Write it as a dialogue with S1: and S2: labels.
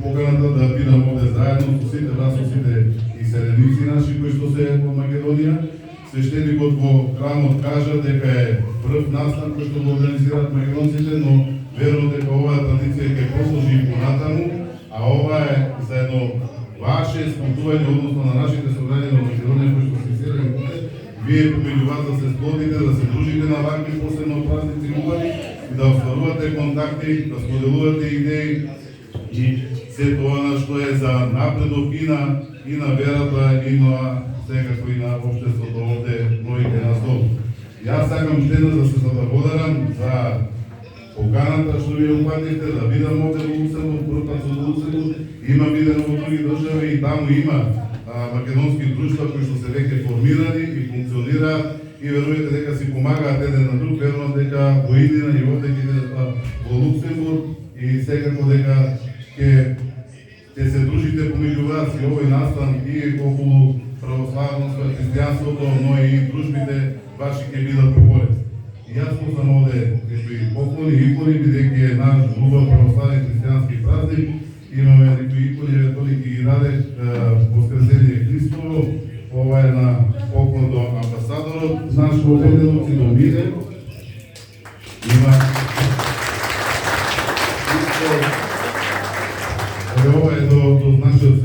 S1: поканата да бидам овде заедно со сите вас, со сите иселеници наши кои што се во Македонија. Свештеникот во храмот кажа дека е прв настан кој што го организираат македонците, но верувам дека оваа традиција ќе продолжи и понатаму, а ова е за едно ваше спортување односно на нашите собрања во Македонија кои што се селени овде. Вие помеѓу вас да се сплотите, да се дружите на вакви посебно празници убави и да остварувате контакти, да споделувате идеи и се тоа што е за напредок и на верата и на секако и на општеството овде бројите нас долу. Јас сакам штедно да се заблагодарам за поканата што ви упатите, да видам овде во Луксембург, првпат со Луксембург, има видено во други држави и таму има македонски друштва кои што се веќе формирани и функционираат и верувате дека си помагаат еден на друг, верувам дека во иднина и овде ќе идат во Луксембург и секако дека ќе се дружите помеѓу вас и овој настан и околу православноста, христијанството, но и дружбите ваши ќе бидат поголеми. И јас сум овде некои поклони, икони, бидејќи е наш убав православен христијански празник, имаме некои икони, евентуални ги даде Воскресение Христово, ова е на поклон до амбасадорот, наш во Богдановци до Мире. Има ова е до нашиот